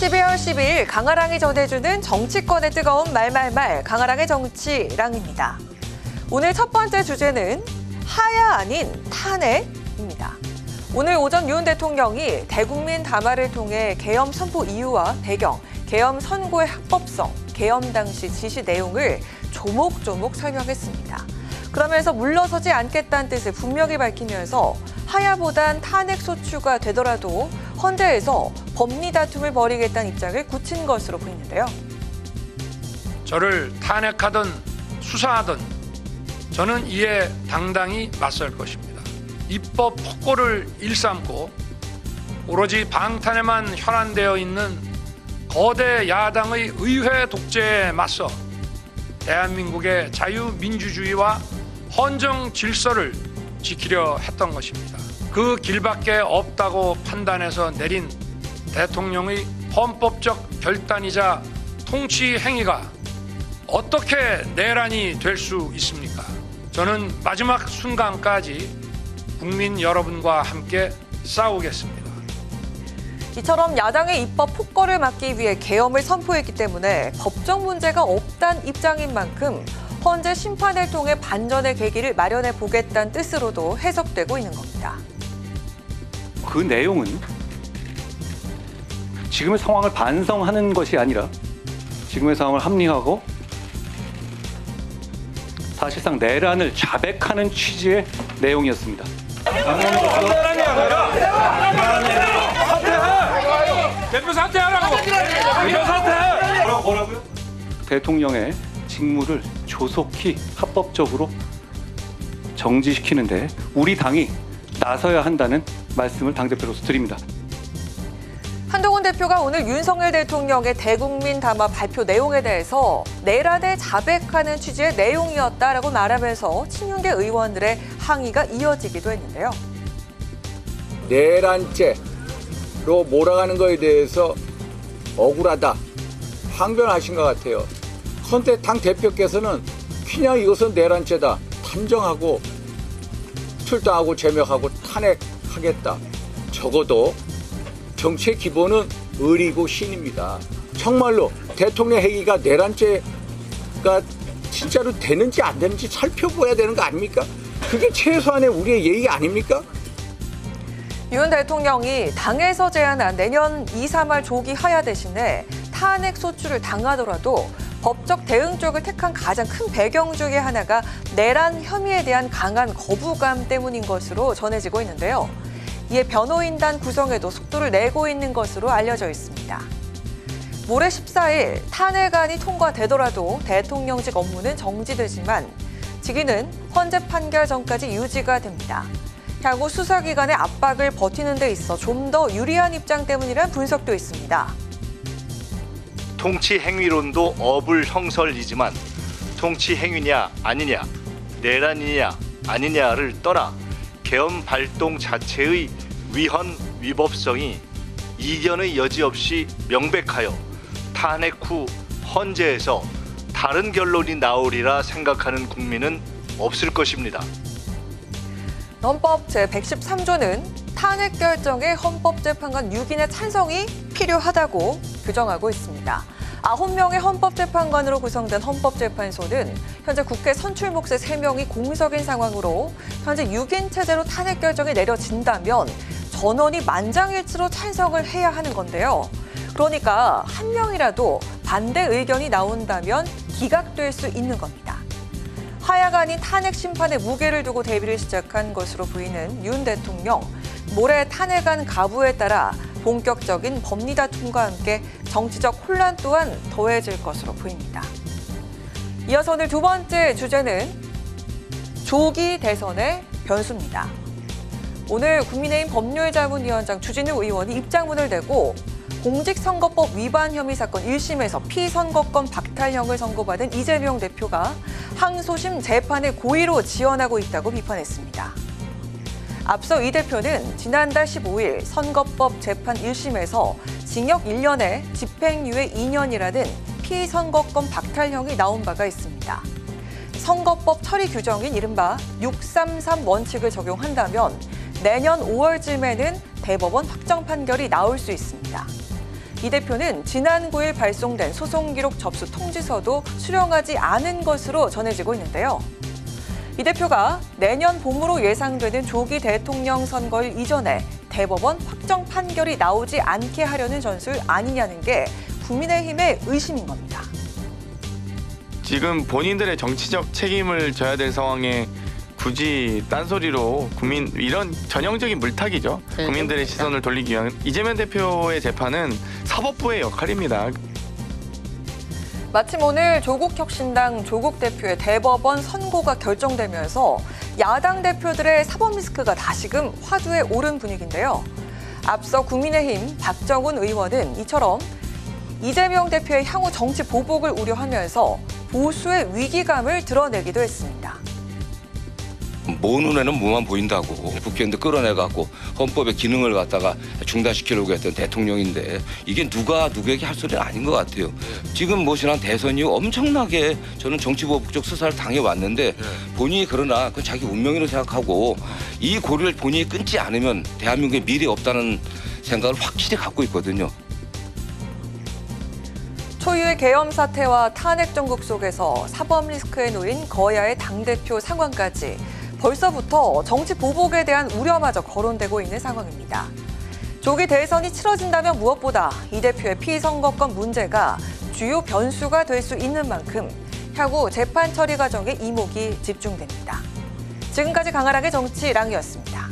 12월 12일 강아랑이 전해주는 정치권의 뜨거운 말말말 강아랑의 정치랑입니다. 오늘 첫 번째 주제는 하야 아닌 탄핵입니다. 오늘 오전 윤 대통령이 대국민 담화를 통해 계엄 선포 이유와 배경, 계엄 선고의 합법성, 계엄 당시 지시 내용을 조목조목 설명했습니다. 그러면서 물러서지 않겠다는 뜻을 분명히 밝히면서 하야보단 탄핵 소추가 되더라도 헌재에서 법리 다툼을 벌이겠다는 입장을 굳힌 것으로 보이는데요. 저를 탄핵하든 수사하든 저는 이에 당당히 맞설 것입니다. 입법 폭고를 일삼고 오로지 방탄에만 혈안되어 있는 거대 야당의 의회 독재에 맞서 대한민국의 자유민주주의와 헌정 질서를 지키려 했던 것입니다. 그 길밖에 없다고 판단해서 내린 대통령의 헌법적 결단이자 통치 행위가 어떻게 내란이 될 수 있습니까? 저는 마지막 순간까지 국민 여러분과 함께 싸우겠습니다. 이처럼 야당의 입법 폭거를 막기 위해 계엄을 선포했기 때문에 법적 문제가 없다는 입장인 만큼 헌재 심판을 통해 반전의 계기를 마련해 보겠다는 뜻으로도 해석되고 있는 겁니다. 그 내용은 지금의 상황을 반성하는 것이 아니라 지금의 상황을 합리화하고 사실상 내란을 자백하는 취지의 내용이었습니다. 대표 사퇴하라고! 대표 사퇴! 뭐라고요? 대통령의 직무를 조속히 합법적으로 정지시키는데 우리 당이 나서야 한다는 말씀을 당대표로서 드립니다. 한동훈 대표가 오늘 윤석열 대통령의 대국민 담화 발표 내용에 대해서 내란에 자백하는 취지의 내용이었다라고 말하면서 친윤계 의원들의 항의가 이어지기도 했는데요. 내란죄로 몰아가는 거에 대해서 억울하다, 항변하신 것 같아요. 그런데 당 대표께서는 그냥 이것은 내란죄다, 단정하고 출당하고 제명하고 탄핵하겠다. 적어도 정치의 기본은 의리고 신입니다. 정말로 대통령 행위가 내란죄가 진짜로 되는지 안 되는지 살펴봐야 되는 거 아닙니까? 그게 최소한의 우리의 예의 아닙니까? 윤 대통령이 당에서 제안한 내년 2, 3월 조기 하야 대신에 탄핵 소추를 당하더라도 법적 대응 쪽을 택한 가장 큰 배경 중에 하나가 내란 혐의에 대한 강한 거부감 때문인 것으로 전해지고 있는데요. 이에 변호인단 구성에도 속도를 내고 있는 것으로 알려져 있습니다. 모레 14일 탄핵안이 통과되더라도 대통령직 업무는 정지되지만 직위는 헌재 판결 전까지 유지가 됩니다. 향후 수사기관의 압박을 버티는 데 있어 좀 더 유리한 입장 때문이라는 분석도 있습니다. 통치 행위론도 어불형설이지만 통치 행위냐 아니냐, 내란이냐 아니냐를 떠나 계엄 발동 자체의 위헌 위법성이 이견의 여지 없이 명백하여 탄핵 후 헌재에서 다른 결론이 나오리라 생각하는 국민은 없을 것입니다. 헌법 제113조는 탄핵 결정에 헌법재판관 6인의 찬성이 필요하다고 규정하고 있습니다. 9명의 헌법재판관으로 구성된 헌법재판소는 현재 국회 선출 몫의 3명이 공석인 상황으로 현재 6인 체제로 탄핵 결정이 내려진다면 전원이 만장일치로 찬성을 해야 하는 건데요. 그러니까 한 명이라도 반대 의견이 나온다면 기각될 수 있는 겁니다. 하야가 아닌 탄핵 심판에 무게를 두고 대비를 시작한 것으로 보이는 윤 대통령. 모레 탄핵안 가부에 따라 본격적인 법리 다툼과 함께 정치적 혼란 또한 더해질 것으로 보입니다. 이어서 오늘 두 번째 주제는 조기 대선의 변수입니다. 오늘 국민의힘 법률자문위원장 주진우 의원이 입장문을 내고 공직선거법 위반 혐의 사건 1심에서 피선거권 박탈형을 선고받은 이재명 대표가 항소심 재판을 고의로 지연하고 있다고 비판했습니다. 앞서 이 대표는 지난달 15일 선거법 재판 1심에서 징역 1년에 집행유예 2년이라는 피선거권 박탈형이 나온 바가 있습니다. 선거법 처리 규정인 이른바 633 원칙을 적용한다면 내년 5월쯤에는 대법원 확정 판결이 나올 수 있습니다. 이 대표는 지난 9일 발송된 소송 기록 접수 통지서도 수령하지 않은 것으로 전해지고 있는데요. 이 대표가 내년 봄으로 예상되는 조기 대통령 선거일 이전에 대법원 확정 판결이 나오지 않게 하려는 전술 아니냐는 게 국민의힘의 의심인 겁니다. 지금 본인들의 정치적 책임을 져야 될 상황에 굳이 딴소리로 이런 전형적인 물타기죠. 네, 국민들의 시선을 돌리기 위한 이재명 대표의 재판은 사법부의 역할입니다. 마침 오늘 조국혁신당 조국 대표의 대법원 선고가 결정되면서 야당 대표들의 사법 리스크가 다시금 화두에 오른 분위기인데요. 앞서 국민의힘 박정훈 의원은 이처럼 이재명 대표의 향후 정치 보복을 우려하면서 보수의 위기감을 드러내기도 했습니다. 모 눈에는 뭐만 보인다고 국회의원들 끌어내갖고 헌법의 기능을 갖다가 중단시키려고 했던 대통령인데 이게 누가 누구에게 할 소리는 아닌 것 같아요. 지금 지난 대선 이후 엄청나게 저는 정치보복적 수사를 당해왔는데 본인이 그러나 그건 자기 운명이라고 생각하고 이 고리를 본인이 끊지 않으면 대한민국에 미래 없다는 생각을 확실히 갖고 있거든요. 초유의 계엄 사태와 탄핵 정국 속에서 사법 리스크에 놓인 거야의 당대표 상황까지 벌써부터 정치 보복에 대한 우려마저 거론되고 있는 상황입니다. 조기 대선이 치러진다면 무엇보다 이 대표의 피선거권 문제가 주요 변수가 될 수 있는 만큼 향후 재판 처리 과정에 이목이 집중됩니다. 지금까지 강하락의 정치랑이었습니다.